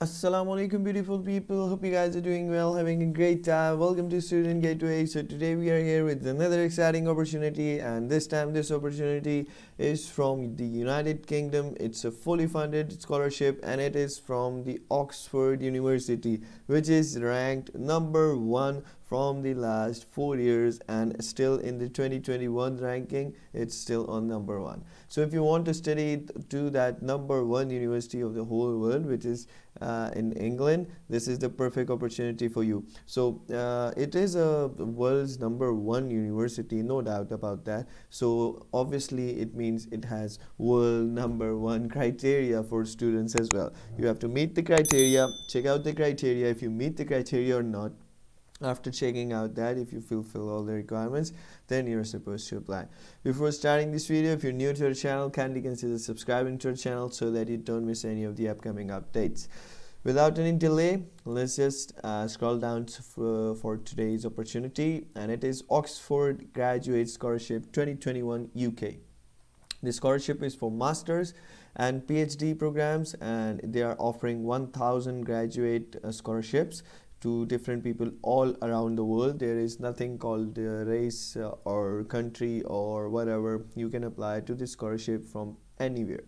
Assalamu alaikum, beautiful people. Hope you guys are doing well, having a great time. Welcome to Student Gateway. So today we are here with another exciting opportunity, and this time this opportunity is from the United Kingdom. It's a fully funded scholarship, and it is from the Oxford University, which is ranked number one from the last 4 years, and still in the 2021 ranking, it's still on number one. So if you want to study to that number one university of the whole world, which is in England, this is the perfect opportunity for you. So it is a world's number one university, no doubt about that. So obviously it means it has world number one criteria for students as well. You have to meet the criteria, check out the criteria if you meet the criteria or not. After checking out that, if you fulfill all the requirements, then you're supposed to apply. Before starting this video, if you're new to our channel, kindly consider subscribing to our channel so that you don't miss any of the upcoming updates. Without any delay, let's just scroll down for today's opportunity, and it is Oxford Graduate Scholarship 2021 UK. The scholarship is for masters and PhD programs, and they are offering 1000 graduate scholarships to different people all around the world. There is nothing called race or country or whatever. You can apply to this scholarship from anywhere.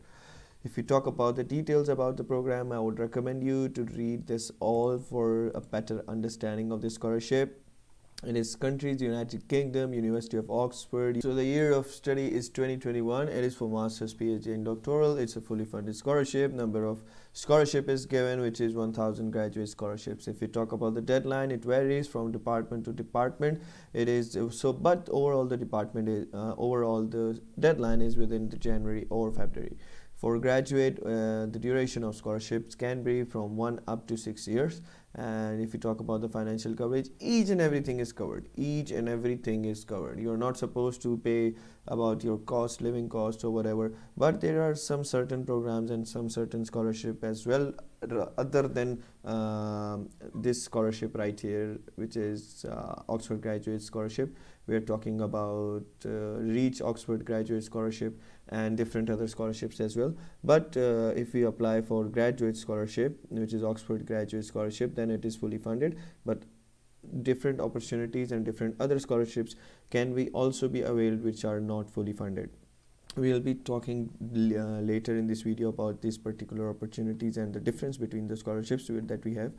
If you talk about the details about the program, I would recommend you to read this all for a better understanding of the scholarship. In its countries, United Kingdom, University of Oxford. So the year of study is 2021. It is for master's, PhD, and doctoral. It's a fully funded scholarship. Number of scholarship is given, which is 1000 graduate scholarships. If you talk about the deadline, it varies from department to department. It is so, but overall the department is overall the deadline is within the January or February. For graduate, the duration of scholarships can be from 1 up to 6 years. And if you talk about the financial coverage, each and everything is covered. Each and everything is covered. You're not supposed to pay about your cost, living cost or whatever, but there are some certain programs and some certain scholarship as well, other than this scholarship right here, which is Oxford Graduate Scholarship. We are talking about Reach Oxford Graduate Scholarship and different other scholarships as well. But if we apply for graduate scholarship, which is Oxford Graduate Scholarship, then it is fully funded. But different opportunities and different other scholarships can be also be availed, which are not fully funded. We'll be talking later in this video about these particular opportunities and the difference between the scholarships that we have.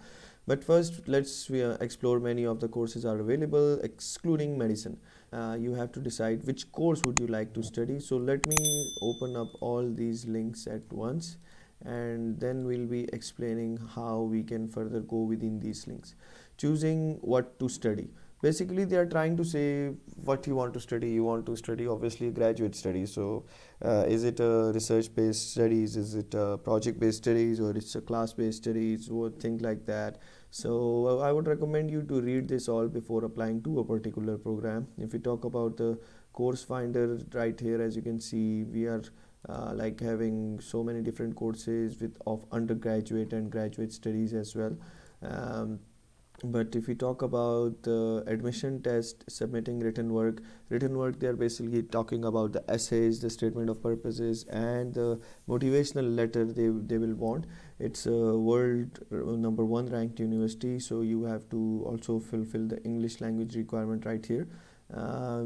But first, let's explore many of the courses are available, excluding medicine. You have to decide which course would you like to study. So let me open up all these links at once, and then we'll be explaining how we can further go within these links. Choosing what to study. Basically, they are trying to say what you want to study. You want to study obviously graduate studies. So is it a research based studies, is it a project based studies, or it's a class based studies, or things like that. So I would recommend you to read this all before applying to a particular program. If we talk about the course finder right here, as you can see, we are like having so many different courses with of undergraduate and graduate studies as well. But if we talk about the admission test, submitting written work, they're basically talking about the essays, the statement of purposes, and the motivational letter they will want. It's a world number one ranked university, so you have to also fulfill the English language requirement right here.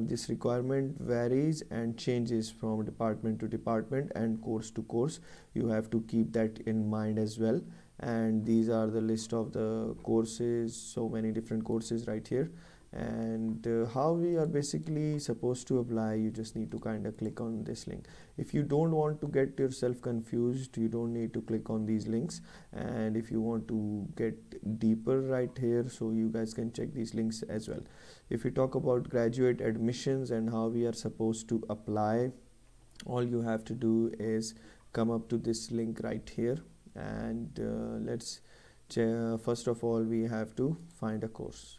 This requirement varies and changes from department to department and course to course. You have to keep that in mind as well. And these are the list of the courses, so many different courses right here. And how we are basically supposed to apply, you just need to kind of click on this link. If you don't want to get yourself confused, you don't need to click on these links. And if you want to get deeper right here, so you guys can check these links as well. If we talk about graduate admissions and how we are supposed to apply, all you have to do is come up to this link right here, and let's first of all we have to find a course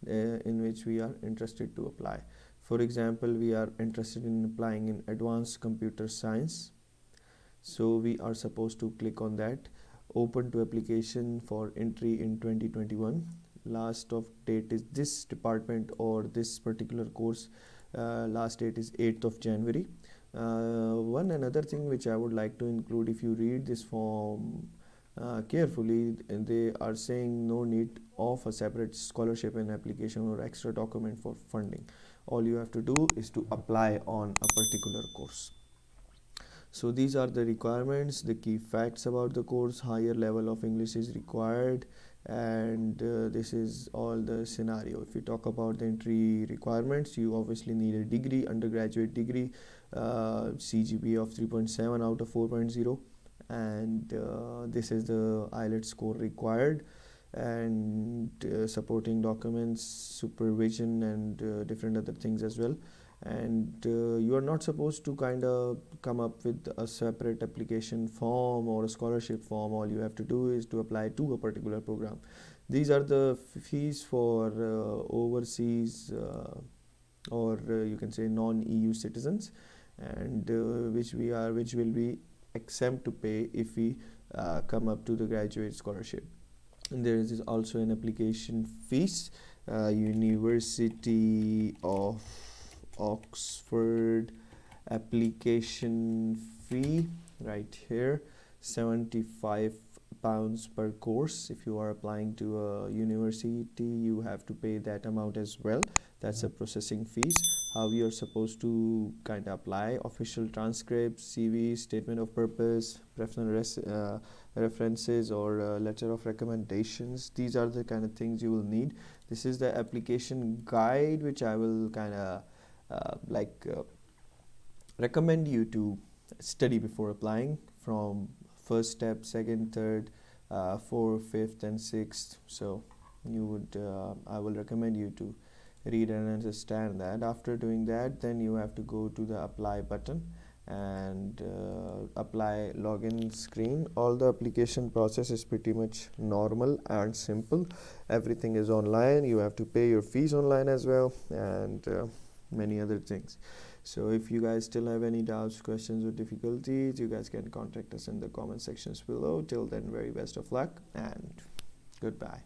in which we are interested to apply. For example, we are interested in applying in advanced computer science, so we are supposed to click on that. Open to application for entry in 2021. Last of date is this department or this particular course, last date is 8th of January. One another thing which I would like to include, if you read this form carefully. And they are saying no need of a separate scholarship and application or extra document for funding. All you have to do is to apply on a particular course. So these are the requirements, the key facts about the course. Higher level of English is required, and this is all the scenario. If you talk about the entry requirements, you obviously need a degree, undergraduate degree, CGPA of 3.7 out of 4.0, and this is the IELTS score required, and supporting documents, supervision, and different other things as well. And you are not supposed to kind of come up with a separate application form or a scholarship form. All you have to do is to apply to a particular program. These are the fees for overseas or you can say non-EU citizens, and which will be exempt to pay if we come up to the graduate scholarship. And there is also an application fees. University of Oxford application fee right here, £75 per course. If you are applying to a university, you have to pay that amount as well. That's a processing fees. How you are supposed to kind of apply: official transcripts, CV, statement of purpose, references, or letter of recommendations. These are the kind of things you will need. This is the application guide, which I will kind of recommend you to study before applying, from first step, second, third, fourth, fifth, and sixth. So you would I will recommend you to read and understand that. After doing that, then you have to go to the apply button and apply login screen. All the application process is pretty much normal and simple. Everything is online. You have to pay your fees online as well, and many other things. So if you guys still have any doubts, questions, or difficulties, you guys can contact us in the comment sections below. Till then, very best of luck and goodbye.